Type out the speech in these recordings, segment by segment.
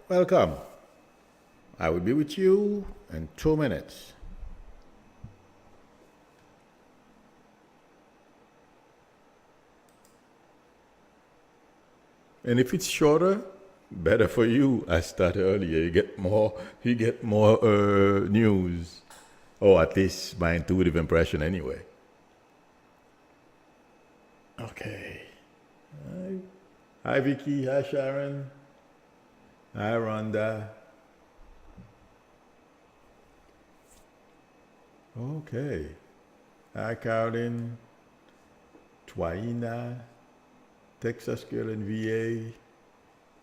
Welcome. I will be with you in 2 minutes. And if it's shorter, better for you. I start earlier. You get more news, or at least my intuitive impression, anyway. Okay. Hi, hi Vicky. Hi, Sharon. Hi, Rhonda. Okay. Hi, Carolyn. Twaina. Texas Girl in VA.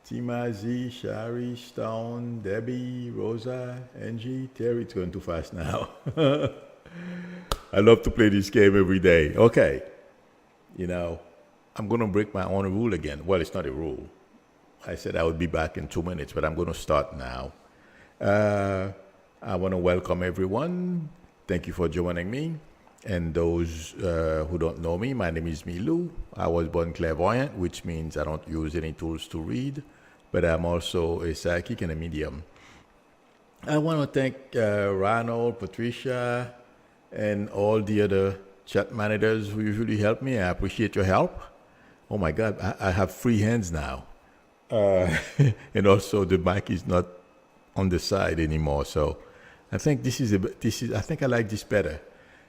Tima Z, Shari, Stone, Debbie, Rosa, Angie, Terry. It's going too fast now. I love to play this game every day. Okay. You know, I'm going to break my own rule again. Well, it's not a rule. I said I would be back in 2 minutes, but I'm going to start now. I want to welcome everyone. Thank you for joining me. And those who don't know me, my name is Milou. I was born clairvoyant, which means I don't use any tools to read, but I'm also a psychic and a medium. I want to thank Ronald, Patricia, and all the other chat managers who usually help me. I appreciate your help. Oh my God, I have free hands now. And also the mic is not on the side anymore. So I think I think I like this better.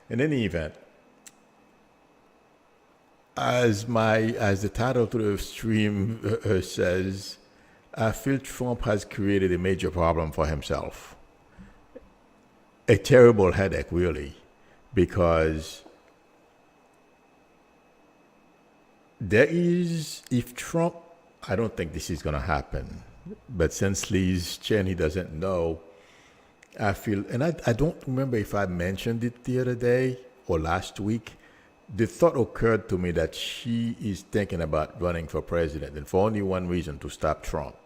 In any event, as the title to the stream says, I feel Trump has created a major problem for himself. A terrible headache, really, because if Trump, I don't think this is going to happen, but since Liz Cheney doesn't know, I feel, and I don't remember if I mentioned it the other day or last week, the thought occurred to me that she is thinking about running for president, and for only one reason, to stop Trump.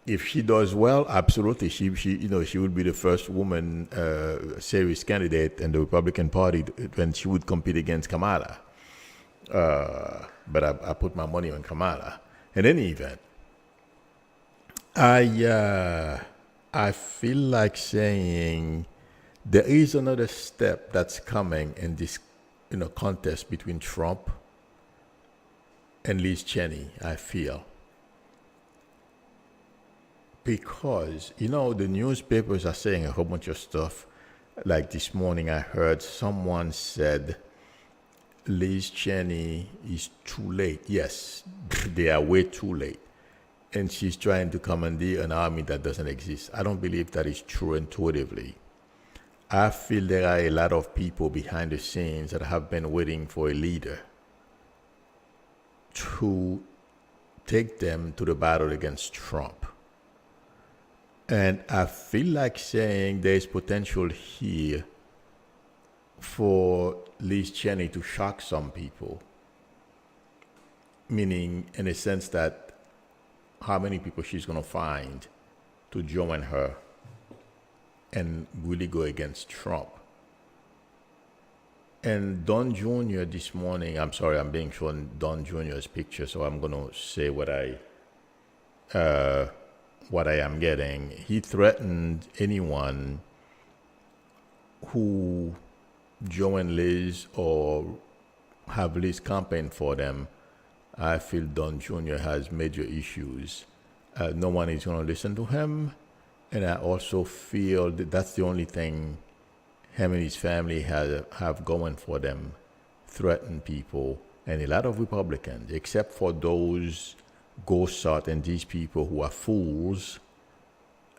If she does well, absolutely, she would be the first woman serious candidate in the Republican Party when she would compete against Kamala. But I put my money on Kamala. In any event, I feel like saying there is another step that's coming in this contest between Trump and Liz Cheney, I feel. Because, the newspapers are saying a whole bunch of stuff. Like this morning, I heard someone said Liz Cheney is too late. Yes, they are way too late. And she's trying to commandeer an army that doesn't exist. I don't believe that is true intuitively. I feel there are a lot of people behind the scenes that have been waiting for a leader to take them to the battle against Trump. And I feel like saying there's potential here for Liz Cheney to shock some people. Meaning, in a sense that how many people she's going to find to join her and really go against Trump. And Don Jr. this morning, I'm sorry, I'm being shown Don Jr.'s picture, so I'm going to say what I am getting. He threatened anyone who join Liz or have Liz campaign for them. I feel Don Jr. has major issues. No one is going to listen to him. And I also feel that that's the only thing him and his family have going for them. Threaten people. And a lot of Republicans, except for those Gosart and these people who are fools,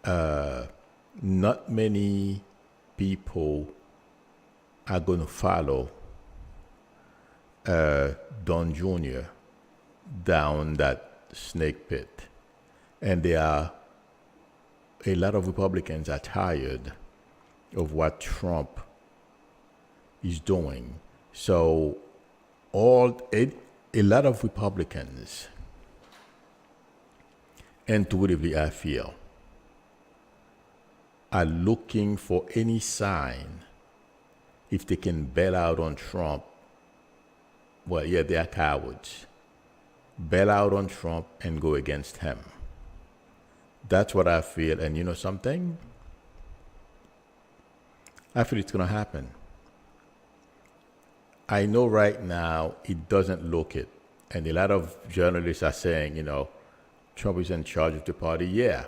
not many people are going to follow Don Jr. down that snake pit. And there are a lot of Republicans are tired of what Trump is doing. So a lot of Republicans, intuitively I feel, are looking for any sign if they can bail out on Trump. Well, yeah, they are cowards. Bail out on Trump and go against him. That's what I feel. And you know something? I feel it's going to happen. I know right now it doesn't look it. And a lot of journalists are saying, Trump is in charge of the party. Yeah.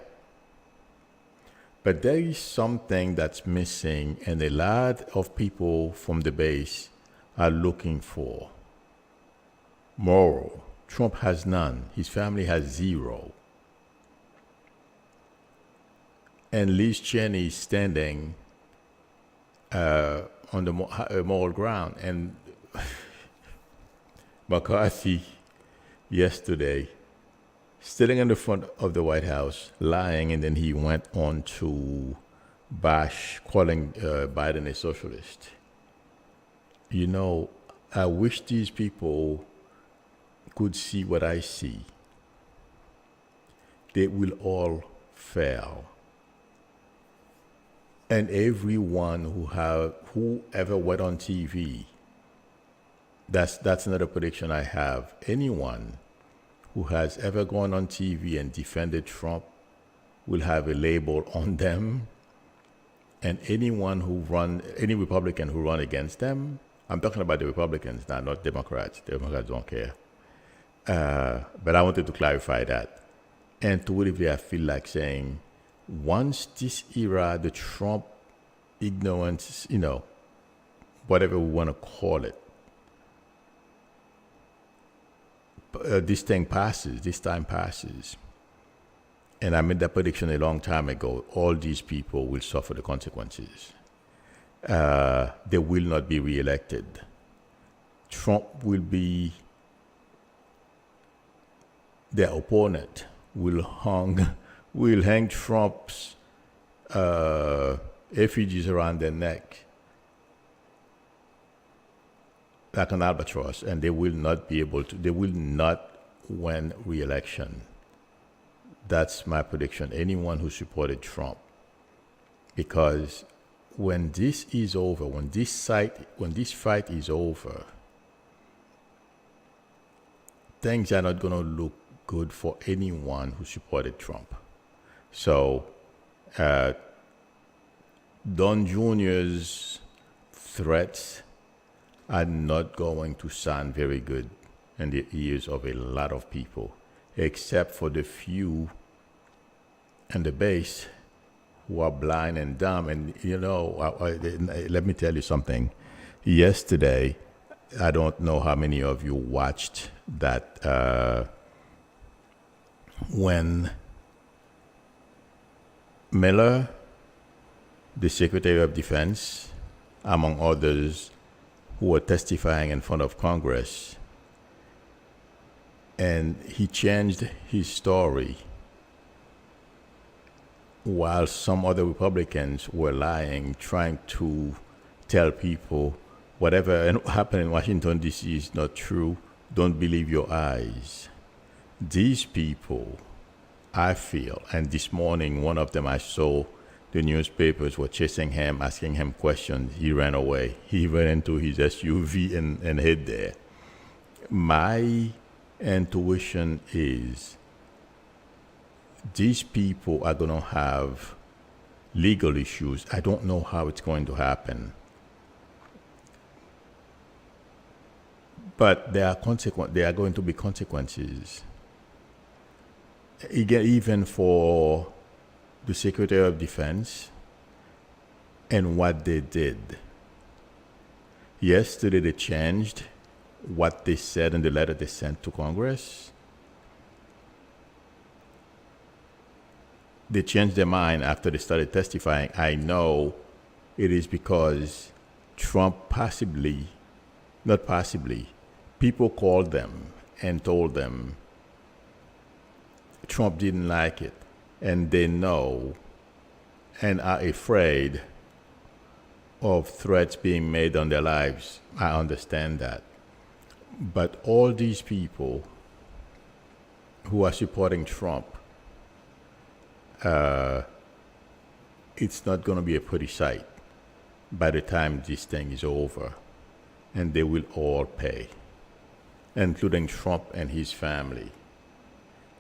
But there is something that's missing, and a lot of people from the base are looking for. Moral. Trump has none. His family has zero. And Liz Cheney is standing on the moral ground. And McCarthy yesterday, sitting in the front of the White House, lying, and then he went on to bash, calling Biden a socialist. I wish these people could see what I see. They will all fail. And everyone who ever went on TV, that's another prediction I have. Anyone who has ever gone on TV and defended Trump will have a label on them. And any Republican who run against them, I'm talking about the Republicans now, not Democrats. Democrats don't care. But I wanted to clarify that. And to really, I feel like saying, once this era, the Trump ignorance, whatever we want to call it, this time passes, and I made that prediction a long time ago, all these people will suffer the consequences. They will not be reelected. Trump will be their opponent, will hang Trump's effigies around their neck like an albatross, and they will not win re-election. That's my prediction. Anyone who supported Trump. Because when this is over, when this fight is over, things are not going to look good for anyone who supported Trump. So, Don Jr.'s threats are not going to sound very good in the ears of a lot of people, except for the few in the base who are blind and dumb. And, let me tell you something. Yesterday, I don't know how many of you watched that when Miller, the Secretary of Defense, among others, who were testifying in front of Congress, and he changed his story while some other Republicans were lying, trying to tell people whatever happened in Washington, D.C. is not true. Don't believe your eyes. These people, I feel, and this morning, one of them I saw, the newspapers were chasing him, asking him questions. He ran away. He went into his SUV and hid there. My intuition is these people are going to have legal issues. I don't know how it's going to happen. But there are going to be consequences. Even for the Secretary of Defense and what they did. Yesterday they changed what they said in the letter they sent to Congress. They changed their mind after they started testifying. I know it is because Trump people called them and told them Trump didn't like it. And they know and are afraid of threats being made on their lives. I understand that. But all these people who are supporting Trump, it's not going to be a pretty sight by the time this thing is over. And they will all pay, including Trump and his family.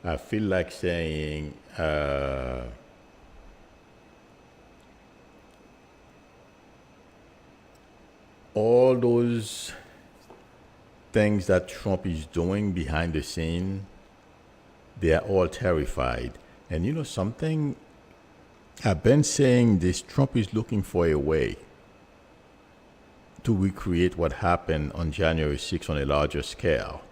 I feel like saying, all those things that Trump is doing behind the scene, they are all terrified. And you know something? I've been saying this, Trump is looking for a way to recreate what happened on January 6th on a larger scale.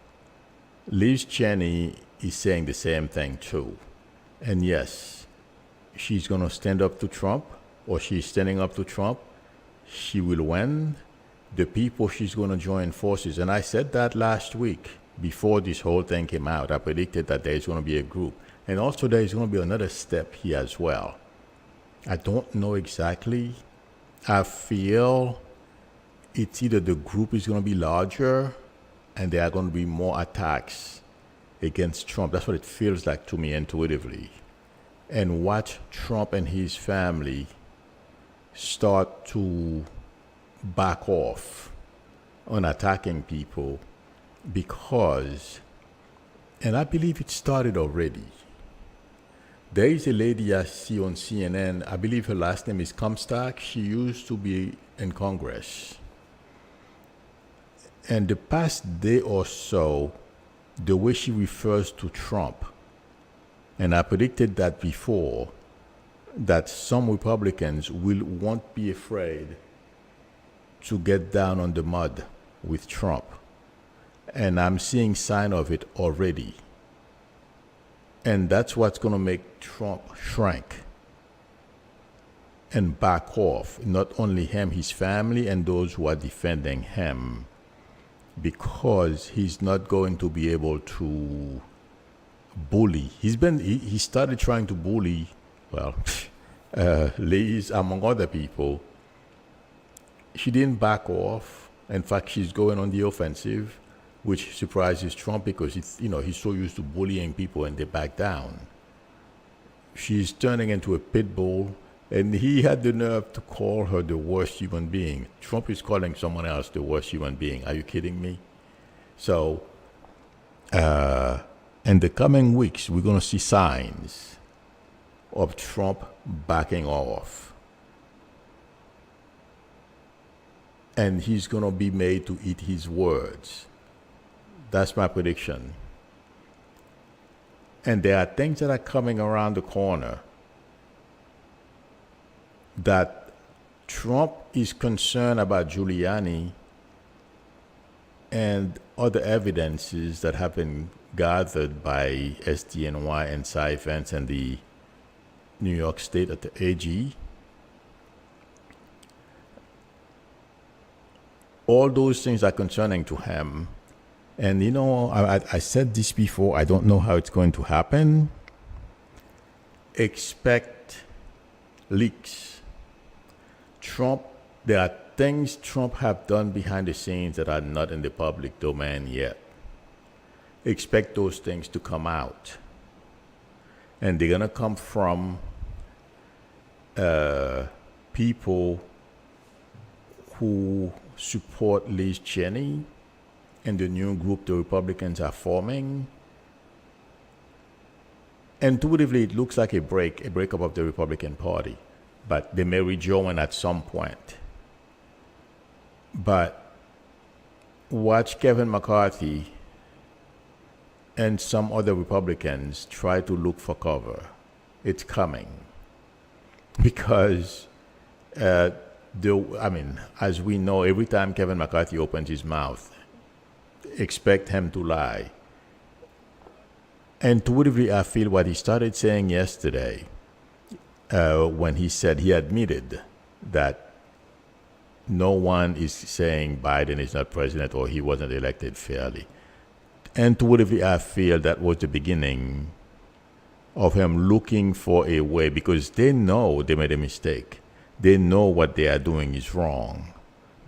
Liz Cheney is saying the same thing too. And yes, she's going to stand up to Trump, or she's standing up to Trump. She will win. The people she's going to join forces. And I said that last week before this whole thing came out. I predicted that there's going to be a group. And also there's going to be another step here as well. I don't know exactly. I feel it's either the group is going to be larger and there are going to be more attacks against Trump. That's what it feels like to me intuitively. And watch Trump and his family start to back off on attacking people because, and I believe it started already. There is a lady I see on CNN, I believe her last name is Comstock. She used to be in Congress. And the past day or so, the way she refers to Trump, and I predicted that before, that some Republicans won't be afraid to get down on the mud with Trump. And I'm seeing sign of it already. And that's what's going to make Trump shrink and back off. Not only him, his family, and those who are defending him. Because he's not going to be able to bully. He started trying to bully, well, Liz, among other people. She didn't back off. In fact, she's going on the offensive, which surprises Trump because he's so used to bullying people and they back down. She's turning into a pit bull, and he had the nerve to call her the worst human being. Trump is calling someone else the worst human being. Are you kidding me? So, in the coming weeks, we're going to see signs of Trump backing off. And he's going to be made to eat his words. That's my prediction. And there are things that are coming around the corner that Trump is concerned about Giuliani and other evidences that have been gathered by SDNY and Cy Vance and the New York State at the AG. All those things are concerning to him. And I said this before, I don't know how it's going to happen. Expect leaks. There are things Trump have done behind the scenes that are not in the public domain yet. Expect those things to come out. And they're going to come from people who support Liz Cheney and the new group the Republicans are forming. Intuitively, it looks like a breakup of the Republican Party, but they may rejoin at some point. But watch Kevin McCarthy and some other Republicans try to look for cover. It's coming. Because as we know, every time Kevin McCarthy opens his mouth, expect him to lie. Intuitively, I feel what he started saying yesterday when he said he admitted that no one is saying Biden is not president or he wasn't elected fairly. Intuitively, I feel that was the beginning of him looking for a way, because they know they made a mistake. They know what they are doing is wrong,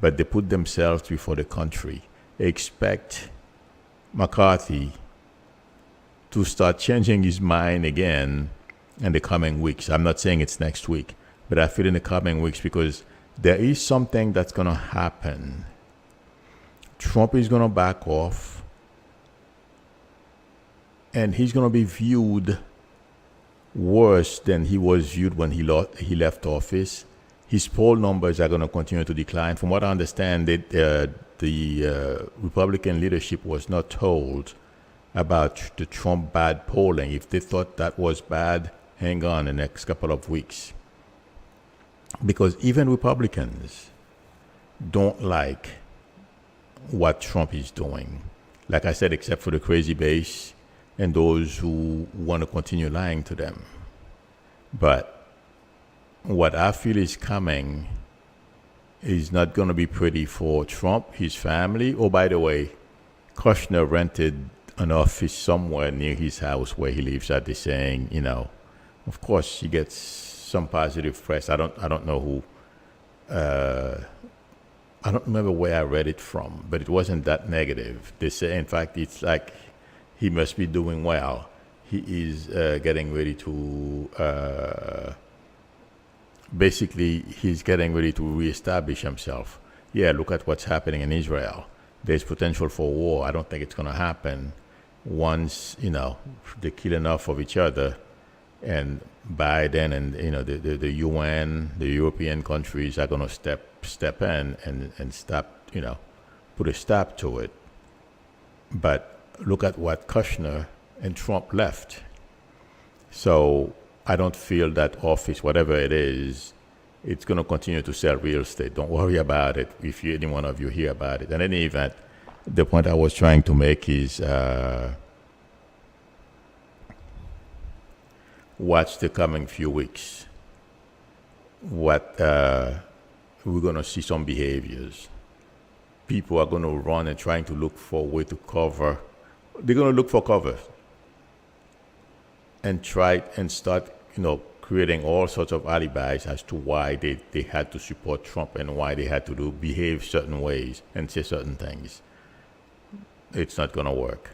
but they put themselves before the country. Expect McCarthy to start changing his mind again in the coming weeks. I'm not saying it's next week, but I feel in the coming weeks, because there is something that's going to happen. Trump is going to back off, and he's going to be viewed worse than he was viewed when he left office. His poll numbers are going to continue to decline. From what I understand, the Republican leadership was not told about the Trump bad polling. If they thought that was bad, hang on the next couple of weeks. Because even Republicans don't like what Trump is doing. Like I said, except for the crazy base and those who want to continue lying to them. But what I feel is coming is not going to be pretty for Trump, his family. Oh, by the way, Kushner rented an office somewhere near his house where he lives at. They're saying, of course he gets some positive press. I don't know who. I don't remember where I read it from, but it wasn't that negative. They say, in fact, it's like he must be doing well. He is getting ready to, basically, he's getting ready to reestablish himself. Yeah, look at what's happening in Israel. There's potential for war. I don't think it's going to happen once, they kill enough of each other. And Biden and, the UN, the European countries are going to step in and stop, put a stop to it. But look at what Kushner and Trump left. So I don't feel that office, whatever it is, it's going to continue to sell real estate. Don't worry about it if any one of you hear about it. In any event, the point I was trying to make is watch the coming few weeks. What we're going to see some behaviors. People are going to run and trying to look for a way to cover. They're going to look for cover and try and start, creating all sorts of alibis as to why they had to support Trump and why they had to behave certain ways and say certain things. It's not going to work.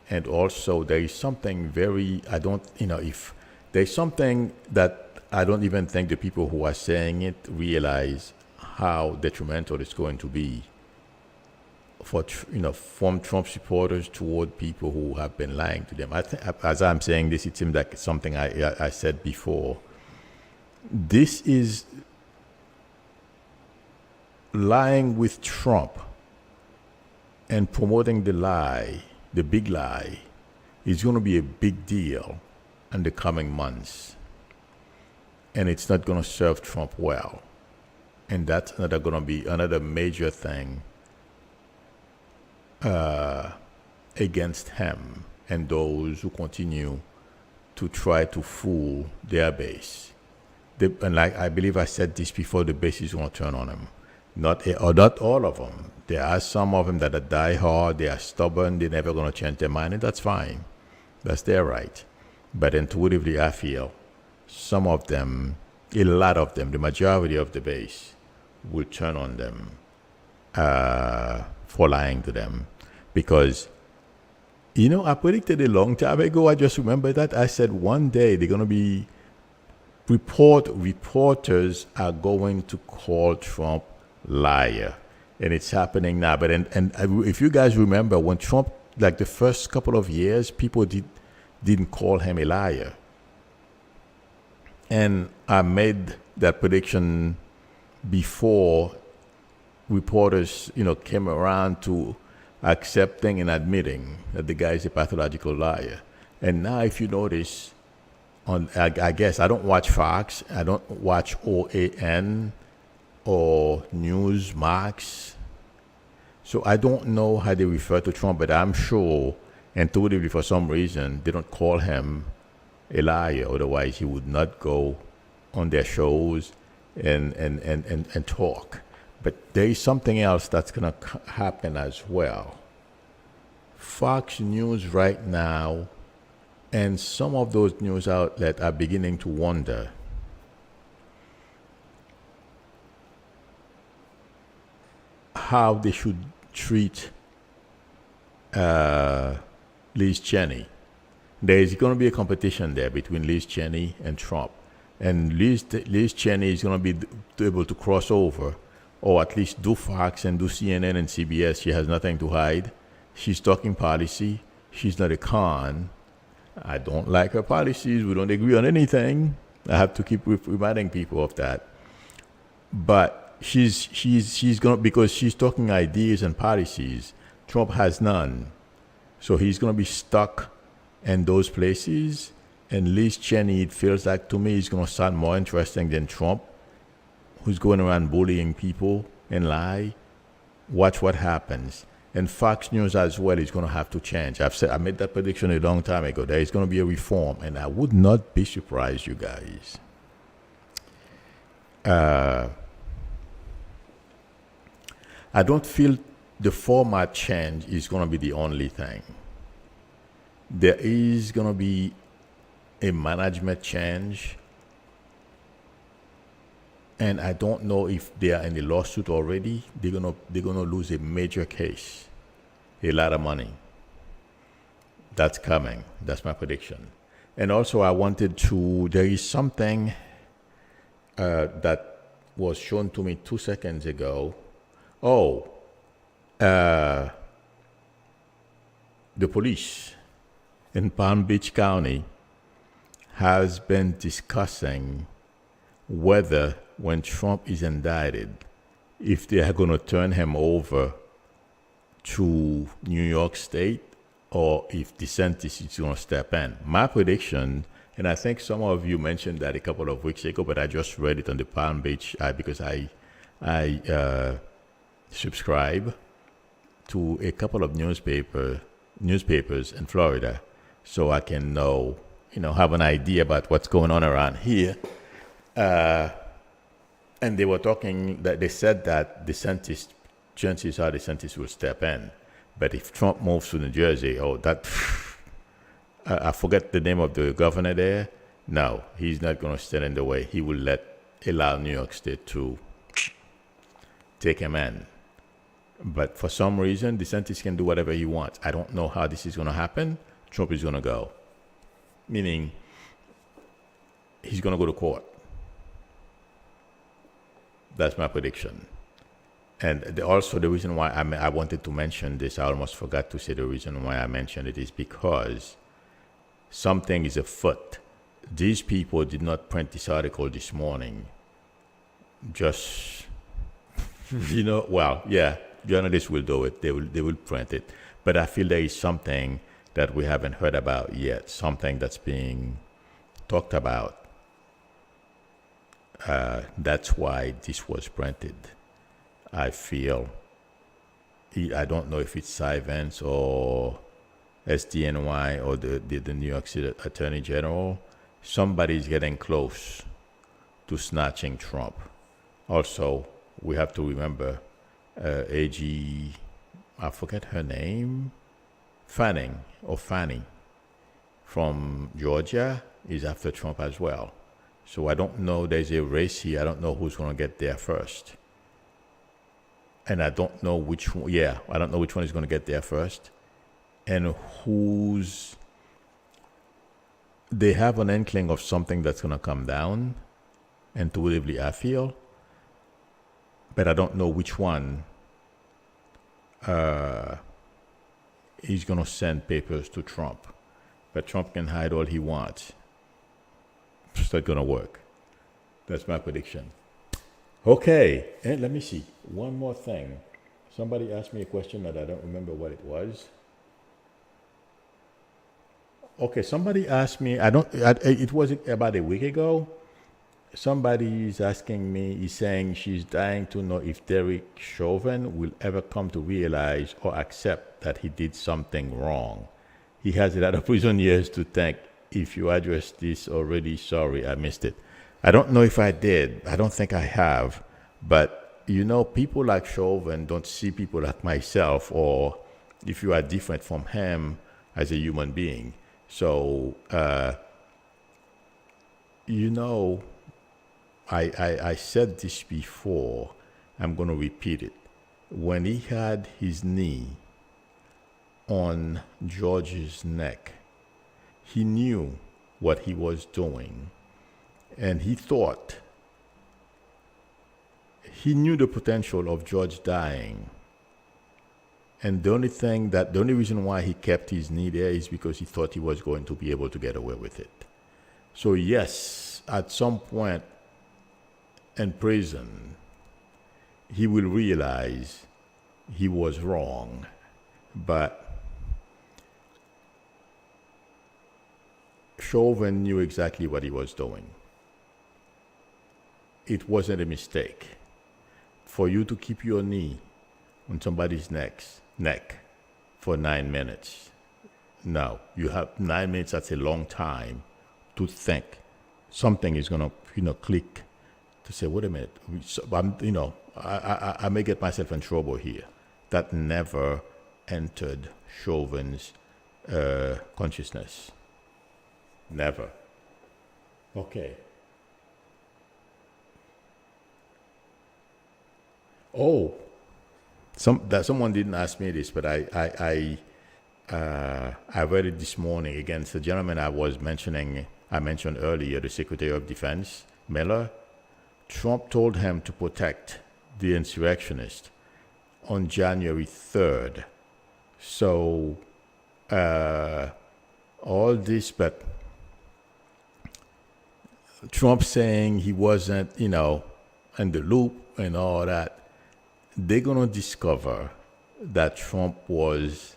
And also, there is something if there's something that I don't even think the people who are saying it realize how detrimental it's going to be for, from Trump supporters toward people who have been lying to them. I think, as I'm saying this, it seems like it's something I said before. This is lying with Trump and promoting the lie. The big lie is going to be a big deal in the coming months. And it's not going to serve Trump well. And that's going to be another major thing against him and those who continue to try to fool their base. And like I believe I said this before, the base is going to turn on him. Not all of them. There are some of them that are diehard, they are stubborn, they're never going to change their mind, and that's fine. That's their right. But intuitively, I feel some of them, a lot of them, the majority of the base will turn on them for lying to them. Because, I predicted a long time ago, I just remember that. I said one day they're going to be, reporters are going to call Trump liar. And it's happening now. But and if you guys remember, when Trump, like the first couple of years, people didn't call him a liar. And I made that prediction before reporters, came around to accepting and admitting that the guy is a pathological liar. And now, if you notice, I guess I don't watch Fox, I don't watch OAN or Newsmax, so I don't know how they refer to Trump, but I'm sure intuitively for some reason they don't call him a liar. Otherwise, he would not go on their shows and talk. But there is something else that's going to happen as well. Fox News right now and some of those news outlets are beginning to wonder how they should treat Liz Cheney. There is going to be a competition there between Liz Cheney and Trump. And Liz Cheney is going to be able to cross over, or at least do Fox and do CNN and CBS. She has nothing to hide. She's talking policy. She's not a con. I don't like her policies. We don't agree on anything. I have to keep reminding people of that. But she's gonna, because she's talking ideas and policies. Trump has none, so he's gonna be stuck in those places. And Liz Cheney, it feels like to me, is gonna sound more interesting than Trump, who's going around bullying people and lie. Watch what happens. And Fox News as well is going to have to change. I made that prediction a long time ago. There is going to be a reform, and I would not be surprised, you guys. I don't feel the format change is going to be the only thing. There is going to be a management change, and I don't know if they are in the lawsuit already. They're gonna lose a major case, a lot of money. That's coming. That's my prediction. And also, I wanted to. There is something that was shown to me 2 seconds ago. Oh, the police in Palm Beach County has been discussing whether, when Trump is indicted, if they are going to turn him over to New York State or if DeSantis is going to step in. My prediction, and I think some of you mentioned that a couple of weeks ago, but I just read it on the Palm Beach because I subscribe to a couple of newspapers in Florida, so I can have an idea about what's going on around here. And they were talking that they said that chances are DeSantis will step in. But if Trump moves to New Jersey, I forget the name of the governor there. No, he's not going to stand in the way. He will allow New York State to take him in. But for some reason, DeSantis can do whatever he wants. I don't know how this is going to happen. Trump is going to go. Meaning, he's going to go to court. That's my prediction. And also the reason why I wanted to mention this, I almost forgot to say the reason why I mentioned it is because something is afoot. These people did not print this article this morning. Just, journalists will do it. They will print it. But I feel there is something that we haven't heard about yet, something that's being talked about. That's why this was printed. I feel, I don't know if it's Cy Vance or SDNY or the New York City Attorney General. Somebody's getting close to snatching Trump. Also, we have to remember AG, I forget her name, Fannie from Georgia is after Trump as well. So I don't know, there's a race here. I don't know who's going to get there first. And I don't know which one, I don't know which one is going to get there first. And they have an inkling of something that's going to come down, intuitively, I feel. But I don't know which one is going to send papers to Trump. But Trump can hide all he wants. It's not going to work. That's my prediction. Okay, and let me see. One more thing. Somebody asked me a question that I don't remember what it was. Okay, somebody asked me, it was about a week ago. Somebody is asking me, he's saying she's dying to know if Derek Chauvin will ever come to realize or accept that he did something wrong. He has a lot of prison years to thank. If you addressed this already, sorry, I missed it. I don't know if I did. I don't think I have. But, people like Chauvin don't see people like myself, or if you are different from him as a human being. So, I said this before. I'm going to repeat it. When he had his knee on George's neck, he knew what he was doing, and he knew the potential of George dying. And the only reason why he kept his knee there is because he thought he was going to be able to get away with it. So yes, at some point in prison, he will realize he was wrong, but Chauvin knew exactly what he was doing. It wasn't a mistake. For you to keep your knee on somebody's neck for 9 minutes. No, you have 9 minutes. That's a long time to think something is gonna, click. To say, wait a minute, I may get myself in trouble here. That never entered Chauvin's consciousness. Never. Okay. Oh, someone didn't ask me this, but I read it this morning against the gentleman I mentioned earlier, the Secretary of Defense, Miller. Trump told him to protect the insurrectionists on January 3rd. So all this, but Trump saying he wasn't, in the loop and all that, they're going to discover that Trump was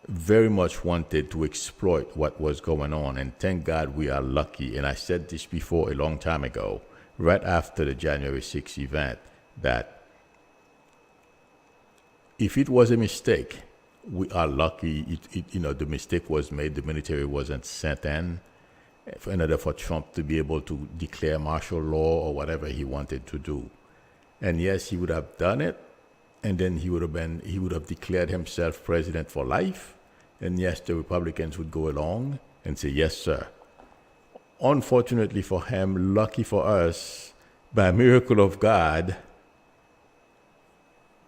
very much wanted to exploit what was going on. And thank God we are lucky. And I said this before a long time ago, right after the January 6th event, that if it was a mistake, we are lucky. The mistake was made. The military wasn't sent in order for Trump to be able to declare martial law or whatever he wanted to do. And yes, he would have done it, and then he would have declared himself president for life. And yes, the Republicans would go along and say, yes, sir. Unfortunately for him, lucky for us, by a miracle of God,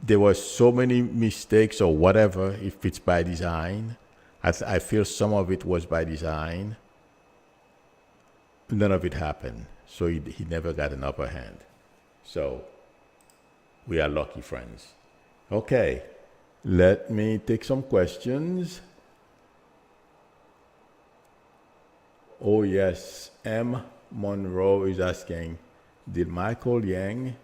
there were so many mistakes or whatever, if it's by design. I feel some of it was by design. None of it happened. So he never got an upper hand. So we are lucky, friends. Okay, let me take some questions. Oh, yes. M. Monroe is asking, did Michael Yang?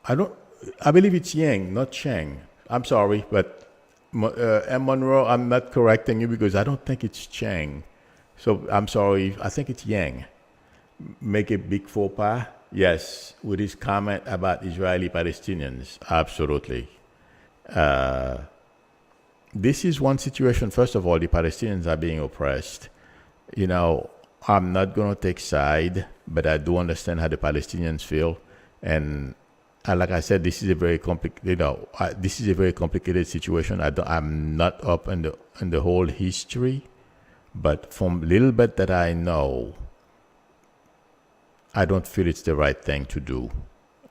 I believe it's Yang, not Cheng. I'm sorry, but M. Monroe, I'm not correcting you because I don't think it's Cheng. So I'm sorry, I think it's Yang. Make a big faux pas? Yes, with his comment about Israeli Palestinians, absolutely. This is one situation. First of all, the Palestinians are being oppressed. I'm not going to take side, but I do understand how the Palestinians feel. And like I said, this is a very complicated situation. I'm not up in the whole history, but from little bit that I know, I don't feel it's the right thing to do.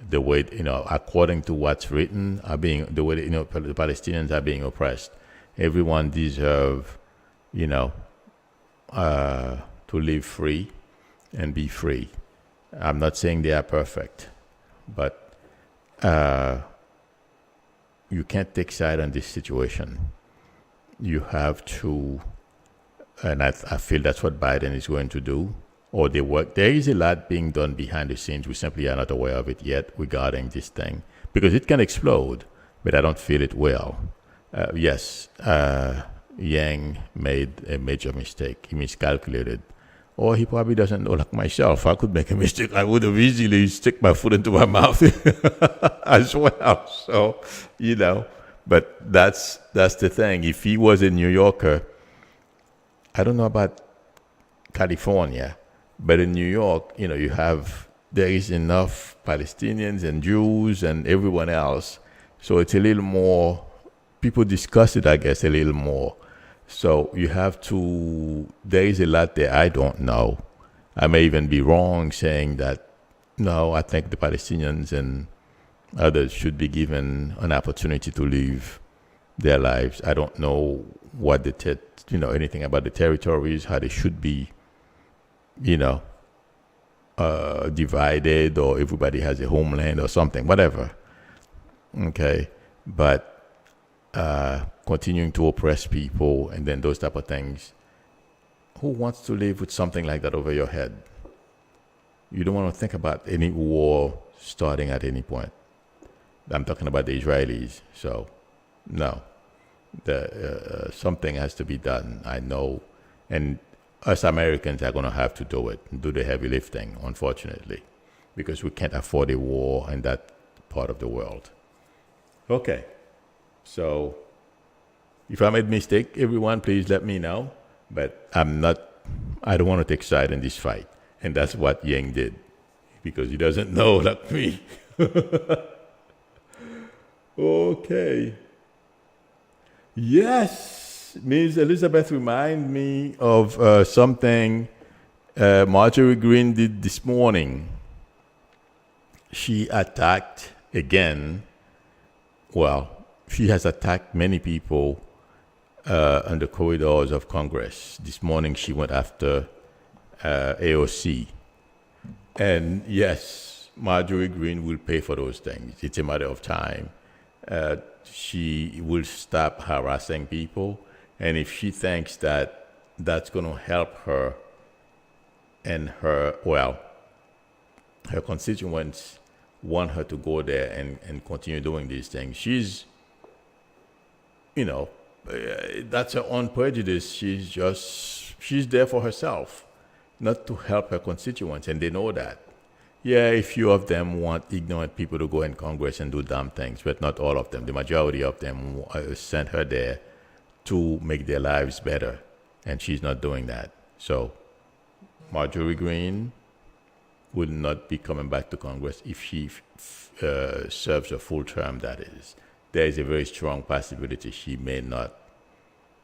The way, according to what's written, the way, the Palestinians are being oppressed. Everyone deserves, to live free and be free. I'm not saying they are perfect, but you can't take side on this situation. You have to, and I feel that's what Biden is going to do. Or they work. There is a lot being done behind the scenes. We simply are not aware of it yet regarding this thing because it can explode, but I don't feel it will. Yes, Yang made a major mistake. He miscalculated. Or he probably doesn't know, like myself. I could make a mistake. I would have easily stick my foot into my mouth as well. So, but that's the thing. If he was a New Yorker, I don't know about California, but in New York, there is enough Palestinians and Jews and everyone else. So it's a little more, people discuss it, I guess, a little more. So there is a lot there I don't know. I may even be wrong saying that, no, I think the Palestinians and others should be given an opportunity to live their lives. I don't know what anything about the territories, how they should be, divided, or everybody has a homeland or something, whatever. Okay. But continuing to oppress people, and then those type of things. Who wants to live with something like that over your head? You don't want to think about any war starting at any point. I'm talking about the Israelis. So, no. Something has to be done, I know. And us Americans are going to have to do it, do the heavy lifting, unfortunately, because we can't afford a war in that part of the world. Okay. So, if I made a mistake, everyone, please let me know. But I don't want to take side in this fight. And that's what Yang did, because he doesn't know like me. Okay. Yes, Ms. Elizabeth remind me of something Marjorie Greene did this morning. She attacked again. Well, she has attacked many people on the corridors of Congress. This morning she went after AOC. And yes, Marjorie Greene will pay for those things. It's a matter of time. She will stop harassing people. And if she thinks that that's going to help her and her constituents want her to go there and continue doing these things, she's, that's her own prejudice. She's there for herself, not to help her constituents, and they know that. Yeah, a few of them want ignorant people to go in Congress and do dumb things, but not all of them. The majority of them sent her there to make their lives better, and she's not doing that. So Marjorie Greene will not be coming back to Congress if she serves a full term, that is. There is a very strong possibility she may not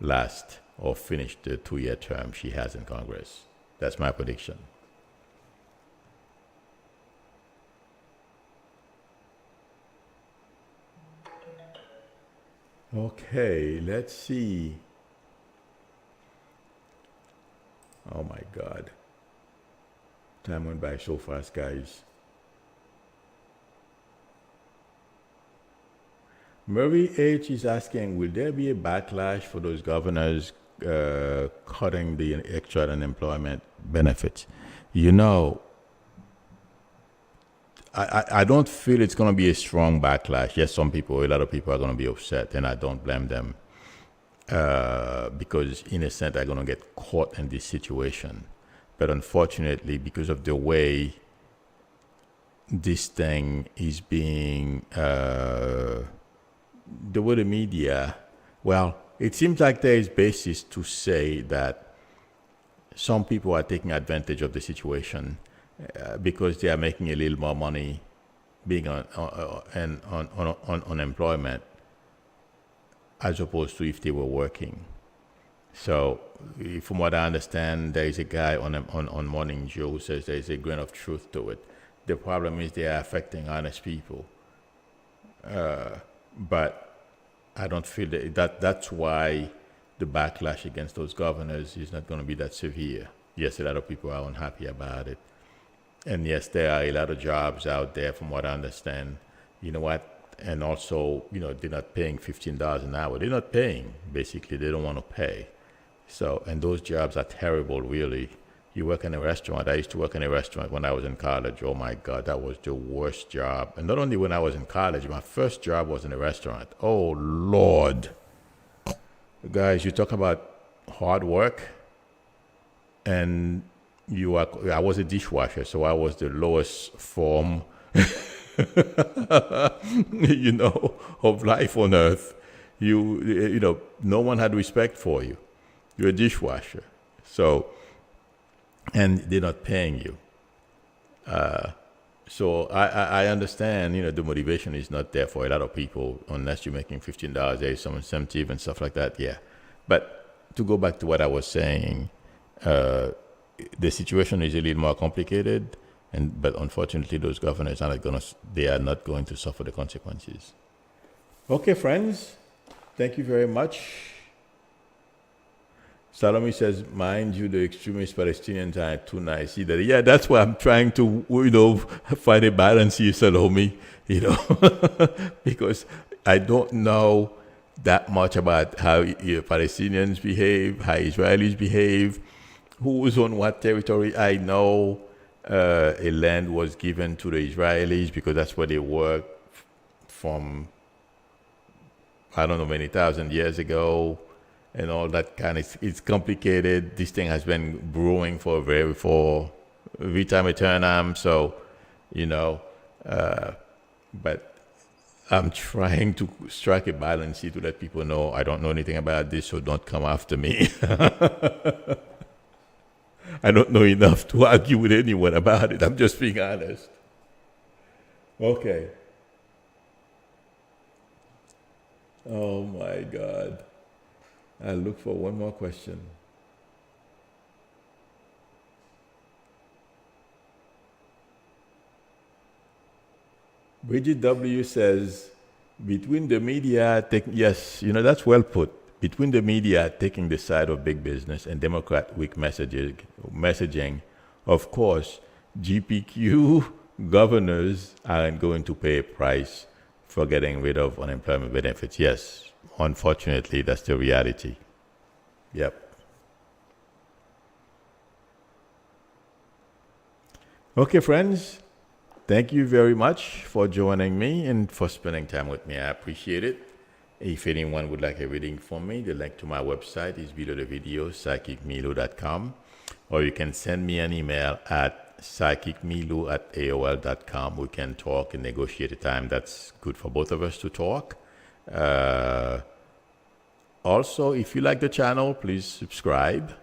last or finish the 2-year term she has in Congress. That's my prediction. Okay, let's see. Oh my God. Time went by so fast, guys. Murray H. is asking, will there be a backlash for those governors cutting the extra unemployment benefits? I don't feel it's going to be a strong backlash. Yes, a lot of people are going to be upset, and I don't blame them because, in a sense, they're going to get caught in this situation. But unfortunately, because of the way this thing is being, the way the media, it seems like there is basis to say that some people are taking advantage of the situation because they are making a little more money being on unemployment as opposed to if they were working. So from what I understand, there is a guy on Morning Joe who says there is a grain of truth to it. The problem is they are affecting honest people. But I don't feel that's why the backlash against those governors is not going to be that severe. Yes, a lot of people are unhappy about it. And yes, there are a lot of jobs out there, from what I understand. You know what? And also, they're not paying $15 an hour. They're not paying. Basically, they don't want to pay. So, and those jobs are terrible, really. You work in a restaurant. I used to work in a restaurant when I was in college. Oh, my God, that was the worst job. And not only when I was in college, my first job was in a restaurant. Oh, Lord. Guys, you talk about hard work, and I was a dishwasher, so I was the lowest form, of life on earth. No one had respect for you. You're a dishwasher. So, and they're not paying you. So I understand, the motivation is not there for a lot of people unless you're making $15. There is some incentive and stuff like that, yeah. But to go back to what I was saying, the situation is a little more complicated, but unfortunately, those governors are not going to suffer the consequences. Okay, friends, thank you very much. Salome says, mind you, the extremist Palestinians are too nice either. Yeah, that's why I'm trying to, find a balance here, Salome, because I don't know that much about how Palestinians behave, how Israelis behave, who's on what territory. I know a land was given to the Israelis because that's where they work from, I don't know, many thousand years ago, and all that kind of. It's complicated. This thing has been brewing for vitam aeternam. So, but I'm trying to strike a balance here to let people know I don't know anything about this, so don't come after me. I don't know enough to argue with anyone about it. I'm just being honest. Okay. Oh my God. I'll look for one more question. Bridget W. says, between the media, yes, that's well put. Between the media taking the side of big business and Democrat weak messaging, of course, GPQ governors aren't going to pay a price for getting rid of unemployment benefits. Yes, unfortunately, that's the reality. Yep. Okay, friends. Thank you very much for joining me and for spending time with me. I appreciate it. If anyone would like a reading from me, the link to my website is below the video, psychicmilu.com, or you can send me an email at psychicmilu@aol.com. We can talk and negotiate a time that's good for both of us to talk. Also, if you like the channel, please subscribe.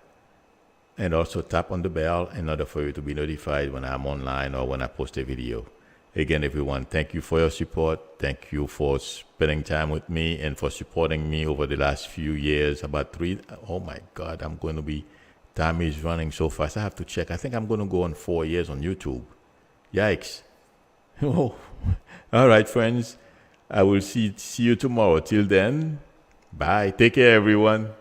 And also tap on the bell in order for you to be notified when I'm online or when I post a video. Again, everyone, thank you for your support. Thank you for spending time with me and for supporting me over the last few years. Oh my God, time is running so fast. I have to check. I think I'm going to go on 4 years on YouTube. Yikes. Oh. All right, friends. I will see you tomorrow. Till then, bye. Take care, everyone.